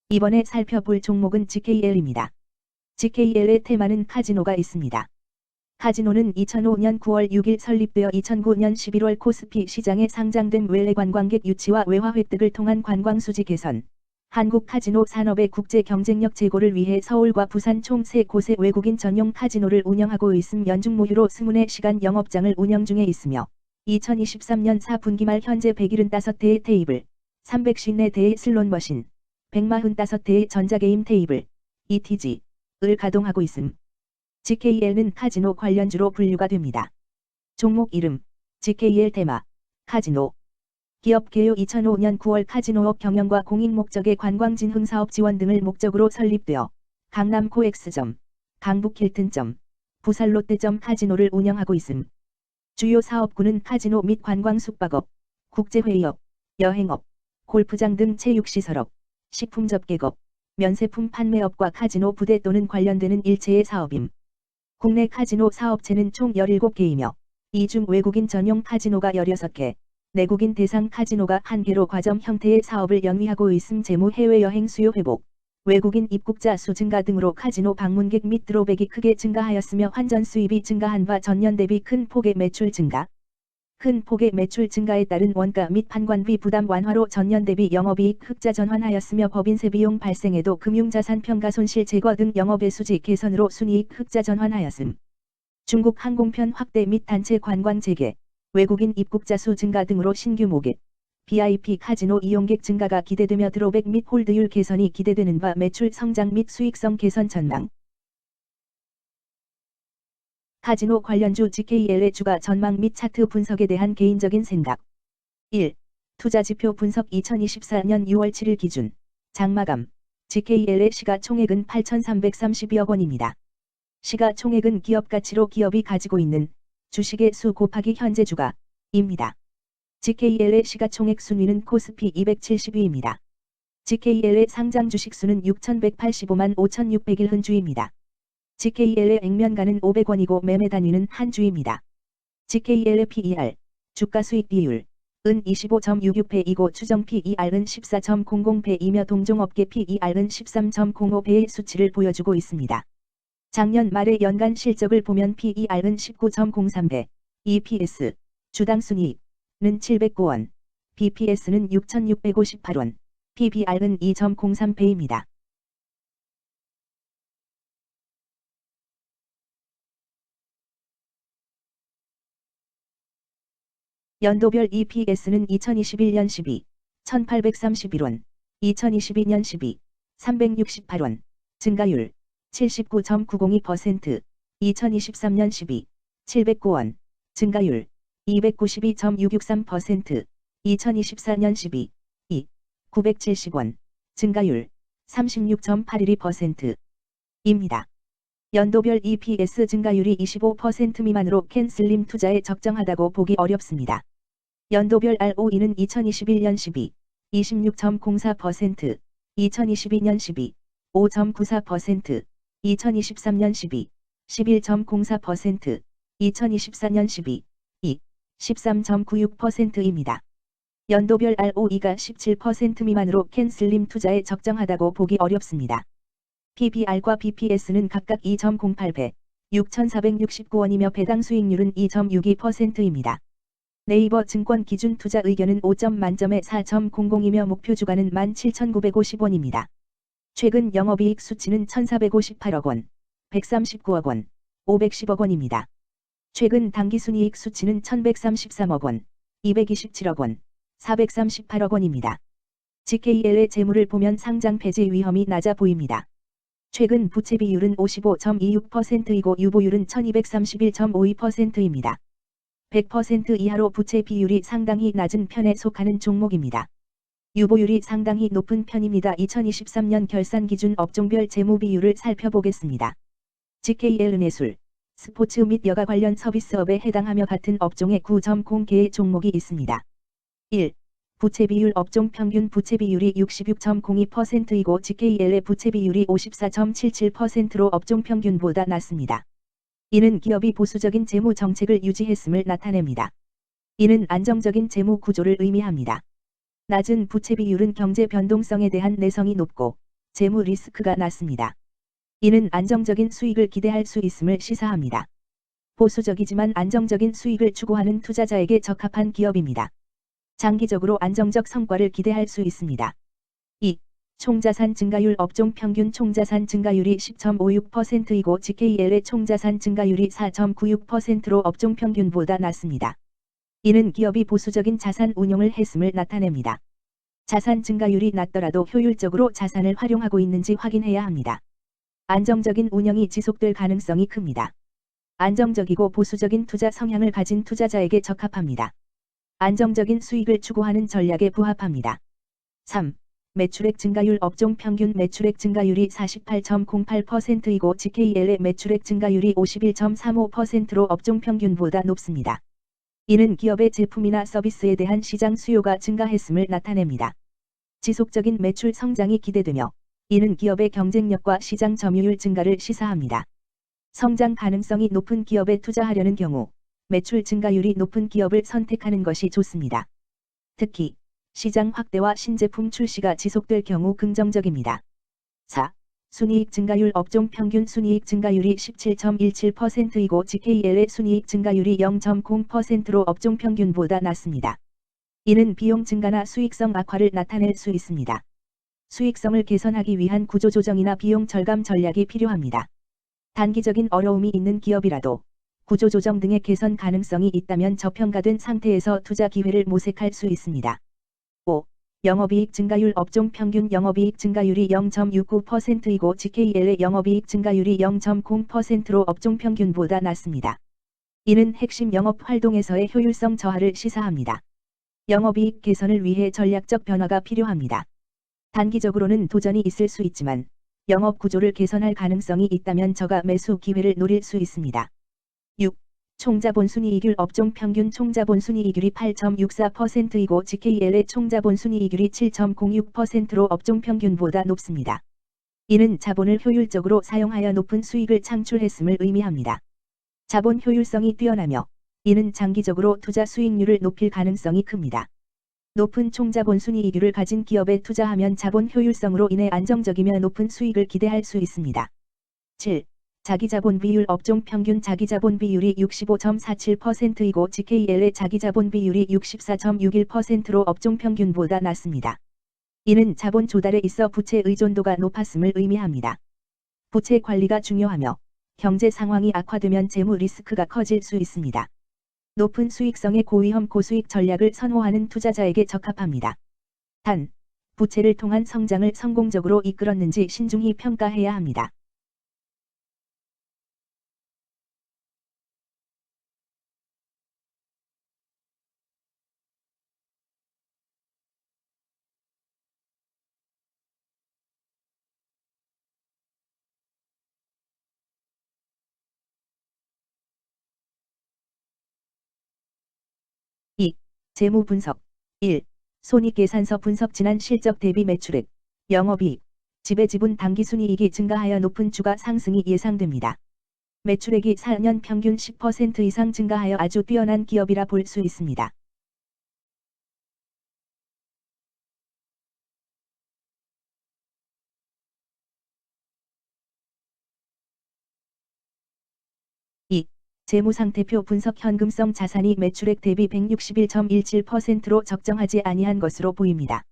이번에 살펴볼 종목은 GKL입니다. GKL의 테마는 카지노가 있습니다. 카지노는 2005년 9월 6일 설립되어 2009년 11월 코스피 시장에 상장된 외래 관광객 유치와 외화 획득을 통한 관광 수지 개선, 한국 카지노 산업의 국제 경쟁력 제고를 위해 서울과 부산 총 3곳의 외국인 전용 카지노를 운영하고 있음 연중 무휴로 20시간 영업장을 운영 중에 있으며 2023년 4분기 말 현재 175대의 테이블, 354대의 슬롯머신, 145대의 전자게임 테이블, ETG를 가동하고 있음. GKL은 카지노 관련주로 분류가 됩니다. 종목 이름, GKL 테마, 카지노. 기업 개요 2005년 9월 카지노업 경영과 공익 목적의 관광진흥 사업 지원 등을 목적으로 설립되어 강남 코엑스점, 강북 힐튼점, 부산 롯데점 카지노를 운영하고 있음. 주요 사업군은 카지노 및 관광 숙박업, 국제회의업, 여행업, 골프장 등 체육시설업, 식품 접객업, 면세품 판매업과 카지노 부대 또는 관련되는 일체의 사업임. 국내 카지노 사업체는 총 17개이며 이 중 외국인 전용 카지노가 16개, 내국인 대상 카지노가 1개로 과점 형태의 사업을 영위하고 있음. 재무 해외여행 수요 회복, 외국인 입국자 수 증가 등으로 카지노 방문객 및 드로백이 크게 증가하였으며 환전 수입이 증가한 바 전년 대비 큰 폭의 매출 증가. 큰 폭의 매출 증가에 따른 원가 및 판관비 부담 완화로 전년 대비 영업이익 흑자 전환하였으며 법인세 비용 발생에도 금융자산 평가 손실 제거 등 영업의 수지 개선으로 순이익 흑자 전환하였음. 중국 항공편 확대 및 단체 관광 재개, 외국인 입국자 수 증가 등으로 신규 모객, VIP 카지노 이용객 증가가 기대되며 드로백 및 홀드율 개선이 기대되는 바 매출 성장 및 수익성 개선 전망. 카지노 관련주 GKL의 주가 전망 및 차트 분석에 대한 개인적인 생각. 1. 투자지표 분석 2024년 6월 7일 기준 장마감 GKL의 시가총액은 8,332억 원입니다. 시가총액은 기업가치로 기업이 가지고 있는 주식의 수 곱하기 현재 주가입니다. GKL의 시가총액 순위는 코스피 270위입니다. GKL의 상장 주식수는 6,185만 5,601흔주입니다. GKL의 액면가는 500원이고 매매 단위는 한 주입니다. GKL의 PER, 주가수익 비율, 은 25.66배이고 추정 PER은 14.00배이며 동종업계 PER은 13.05배의 수치를 보여주고 있습니다. 작년 말의 연간 실적을 보면 PER은 19.03배, EPS, 주당 순이익은 709원, BPS는 6,658원, PBR은 2.03배입니다. 연도별 EPS는 2021년 12, 1831원, 2022년 12, 368원, 증가율 79.902%, 2023년 12, 709원, 증가율 292.663%, 2024년 12, 2, 970원, 증가율 36.812%입니다. 연도별 EPS 증가율이 25% 미만으로 캔슬림 투자에 적정하다고 보기 어렵습니다. 연도별 ROE는 2021년 12, 26.04%, 2022년 12, 5.94%, 2023년 12, 11.04%, 2024년 12, 2, 13.96%입니다. 연도별 ROE가 17% 미만으로 캔슬림 투자에 적정하다고 보기 어렵습니다. PBR과 BPS는 각각 2.08배, 6,469원이며 배당 수익률은 2.62%입니다. 네이버 증권 기준 투자 의견은 5점 만점에 4.00이며 목표 주가는 17,950원입니다. 최근 영업이익 수치는 1,458억 원, 139억 원, 510억 원입니다. 최근 당기순이익 수치는 1,133억 원, 227억 원, 438억 원입니다. GKL의 재물을 보면 상장 폐지 위험이 낮아 보입니다. 최근 부채 비율은 55.26%이고 유보율은 1231.52%입니다. 100% 이하로 부채 비율이 상당히 낮은 편에 속하는 종목입니다. 유보율이 상당히 높은 편입니다. 2023년 결산 기준 업종별 재무 비율을 살펴보겠습니다. GKL은예술, 스포츠 및 여가 관련 서비스업에 해당하며 같은 업종에 9.0개의 종목이 있습니다. 1. 부채 비율 업종 평균 부채 비율이 66.02%이고 GKL의 부채 비율이 54.77%로 업종 평균보다 낮습니다. 이는 기업이 보수적인 재무 정책을 유지했음을 나타냅니다. 이는 안정적인 재무 구조를 의미합니다. 낮은 부채 비율은 경제 변동성에 대한 내성이 높고 재무 리스크가 낮습니다. 이는 안정적인 수익을 기대할 수 있음을 시사합니다. 보수적이지만 안정적인 수익을 추구하는 투자자에게 적합한 기업입니다. 장기적으로 안정적 성과를 기대할 수 있습니다. 2. 총자산 증가율 업종 평균 총자산 증가율이 10.56%이고 GKL의 총자산 증가율이 4.96%로 업종 평균보다 낮습니다. 이는 기업이 보수적인 자산 운용을 했음을 나타냅니다. 자산 증가율이 낮더라도 효율적으로 자산을 활용하고 있는지 확인해야 합니다. 안정적인 운영이 지속될 가능성이 큽니다. 안정적이고 보수적인 투자 성향을 가진 투자자에게 적합합니다. 안정적인 수익을 추구하는 전략에 부합합니다. 3. 매출액 증가율 업종 평균 매출액 증가율이 48.08%이고 GKL의 매출액 증가율이 51.35%로 업종 평균보다 높습니다. 이는 기업의 제품이나 서비스에 대한 시장 수요가 증가했음을 나타냅니다. 지속적인 매출 성장이 기대되며 이는 기업의 경쟁력과 시장 점유율 증가를 시사합니다. 성장 가능성이 높은 기업에 투자하려는 경우 매출 증가율이 높은 기업을 선택하는 것이 좋습니다. 특히 시장 확대와 신제품 출시가 지속될 경우 긍정적입니다. 4. 순이익 증가율 업종 평균 순이익 증가율이 17.17%이고 GKL의 순이익 증가율이 0.0%로 업종 평균보다 낮습니다. 이는 비용 증가나 수익성 악화를 나타낼 수 있습니다. 수익성을 개선하기 위한 구조조정이나 비용 절감 전략이 필요합니다. 단기적인 어려움이 있는 기업이라도 구조조정 등의 개선 가능성이 있다면 저평가된 상태에서 투자 기회를 모색할 수 있습니다. 5. 영업이익 증가율 업종 평균 영업이익 증가율이 0.69%이고 GKL의 영업이익 증가율이 0.0%로 업종 평균보다 낮습니다. 이는 핵심 영업 활동에서의 효율성 저하를 시사합니다. 영업이익 개선을 위해 전략적 변화가 필요합니다. 단기적으로는 도전이 있을 수 있지만 영업 구조를 개선할 가능성이 있다면 저가 매수 기회를 노릴 수 있습니다. 6. 총자본순이익률 업종 평균 총자본순이익률이 8.64%이고 GKL의 총자본순이익률이 7.06%로 업종 평균보다 높습니다. 이는 자본을 효율적으로 사용하여 높은 수익을 창출했음을 의미합니다. 자본 효율성이 뛰어나며 이는 장기적으로 투자 수익률을 높일 가능성이 큽니다. 높은 총자본순이익률을 가진 기업에 투자하면 자본 효율성으로 인해 안정적이며 높은 수익을 기대할 수 있습니다. 7. 자기자본 비율 업종 평균 자기자본 비율이 65.47%이고 GKL의 자기자본 비율이 64.61%로 업종 평균보다 낮습니다. 이는 자본 조달에 있어 부채 의존도가 높았음을 의미합니다. 부채 관리가 중요하며 경제 상황이 악화되면 재무 리스크가 커질 수 있습니다. 높은 수익성의 고위험 고수익 전략을 선호하는 투자자에게 적합합니다. 단, 부채를 통한 성장을 성공적으로 이끌었는지 신중히 평가해야 합니다. (2) 재무 분석 1. 손익계산서 분석 지난 실적 대비 매출액, 영업이익, 지배지분 당기순이익이 증가하여 높은 주가 상승이 예상됩니다. 매출액이 4년 평균 10% 이상 증가하여 아주 뛰어난 기업이라 볼 수 있습니다. (2) 재무상태표 분석 현금성 자산이 매출액 대비 161.17%로 적정하지 아니한 것으로 보입니다.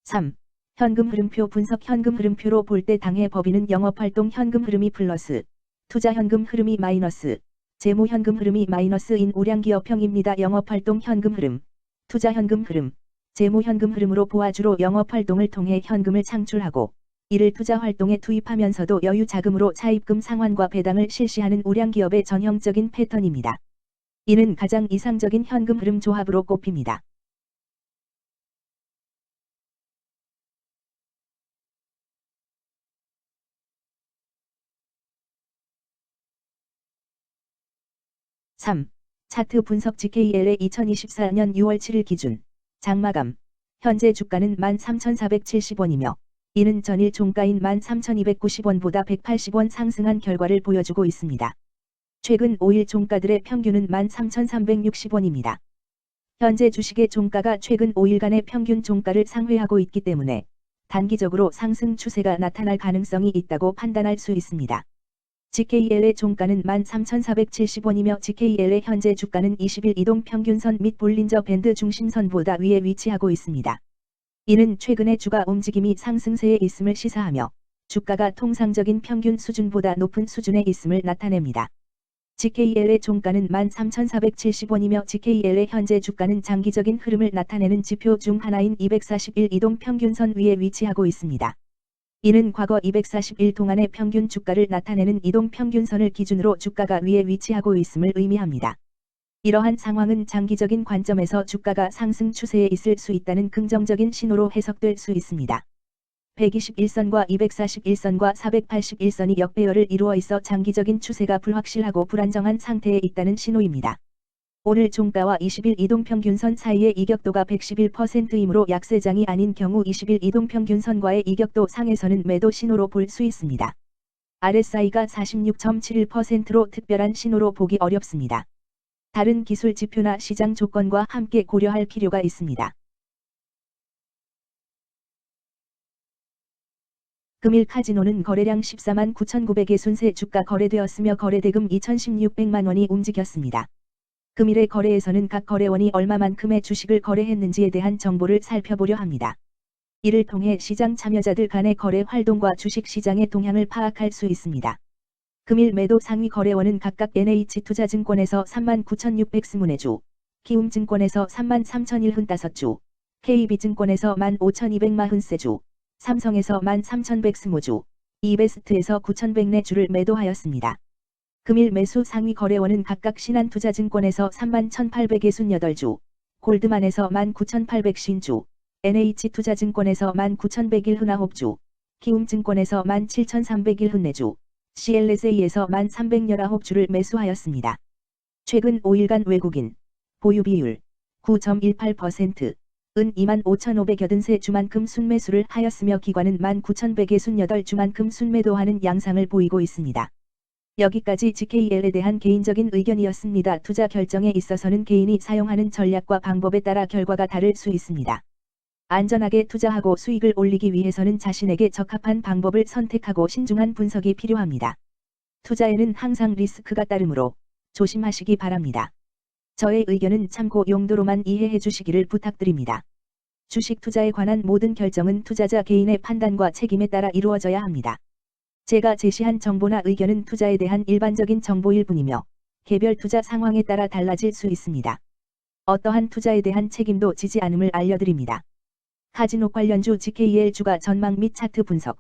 3. 현금 흐름표 분석 현금 흐름표로 볼 때 당해 법인은 영업활동 현금 흐름이 플러스, 투자 현금 흐름이 마이너스, 재무 현금 흐름이 마이너스인 우량기업형입니다. 영업활동 현금 흐름, 투자 현금 흐름, 재무 현금 흐름으로 보아주로 영업활동을 통해 현금을 창출하고 이를 투자 활동에 투입하면서도 여유 자금으로 차입금 상환과 배당을 실시하는 우량기업의 전형적인 패턴입니다. 이는 가장 이상적인 현금 흐름 조합으로 꼽힙니다. (3) 차트 분석 GKL의 2024년 6월 7일 기준 장마감 현재 주가는 13,470원이며 이는 전일 종가인 13,290원보다 180원 상승한 결과를 보여주고 있습니다. 최근 5일 종가들의 평균은 13,360원입니다. 현재 주식의 종가가 최근 5일간의 평균 종가를 상회하고 있기 때문에 단기적으로 상승 추세가 나타날 가능성이 있다고 판단할 수 있습니다. GKL의 종가는 13,470원이며 GKL의 현재 주가는 20일 이동 평균선 및 볼린저 밴드 중심선보다 위에 위치하고 있습니다. 이는 최근의 주가 움직임이 상승세에 있음을 시사하며 주가가 통상적인 평균 수준보다 높은 수준에 있음을 나타냅니다. GKL의 종가는 13,470원이며 GKL의 현재 주가는 장기적인 흐름을 나타내는 지표 중 하나인 241 이동 평균선 위에 위치하고 있습니다. 이는 과거 241 동안의 평균 주가를 나타내는 이동 평균선을 기준으로 주가가 위에 위치하고 있음을 의미합니다. 이러한 상황은 장기적인 관점에서 주가가 상승 추세에 있을 수 있다는 긍정적인 신호로 해석될 수 있습니다. 121선과 241선과 481선이 역배열을 이루어 있어 장기적인 추세가 불확실하고 불안정한 상태에 있다는 신호입니다. 오늘 종가와 20일 이동평균선 사이의 이격도가 111%이므로 약세장이 아닌 경우 20일 이동평균선과의 이격도 상에서는 매도 신호로 볼 수 있습니다. RSI가 46.71%로 특별한 신호로 보기 어렵습니다. 다른 기술 지표나 시장 조건과 함께 고려할 필요가 있습니다. 금일 카지노는 거래량 14만 9,900개 순세 주가 거래되었으며 거래대금 2,1,600만 원이 움직였습니다. 금일의 거래에서는 각 거래원이 얼마만큼의 주식을 거래했는지에 대한 정보를 살펴보려 합니다. 이를 통해 시장 참여자들 간의 거래 활동과 주식 시장의 동향을 파악할 수 있습니다. 금일 매도 상위 거래원은 각각 NH투자증권에서 39,624주, 키움증권에서 33,015주, KB증권에서 15,243주, 삼성에서 13,120주, 이베스트에서 9,100주를 매도하였습니다. 금일 매수 상위 거래원은 각각 신한투자증권에서 31,868주, 골드만에서 19,850주, NH투자증권에서 19,101주, 키움증권에서 17,304주, CLSA에서 1,319주를 매수하였습니다. 최근 5일간 외국인 보유 비율 9.18%, 은 25,583주만큼 순매수를 하였으며 기관은 19,168주만큼 순매도하는 양상을 보이고 있습니다. 여기까지 GKL에 대한 개인적인 의견이었습니다. 투자 결정에 있어서는 개인이 사용하는 전략과 방법에 따라 결과가 다를 수 있습니다. 안전하게 투자하고 수익을 올리기 위해서는 자신에게 적합한 방법을 선택하고 신중한 분석이 필요합니다. 투자에는 항상 리스크가 따르므로 조심하시기 바랍니다. 저의 의견은 참고 용도로만 이해해 주시기를 부탁드립니다. 주식 투자에 관한 모든 결정은 투자자 개인의 판단과 책임에 따라 이루어져야 합니다. 제가 제시한 정보나 의견은 투자에 대한 일반적인 정보일 뿐이며 개별 투자 상황에 따라 달라질 수 있습니다. 어떠한 투자에 대한 책임도 지지 않음을 알려드립니다. 카지노 관련주 GKL 주가 전망 및 차트 분석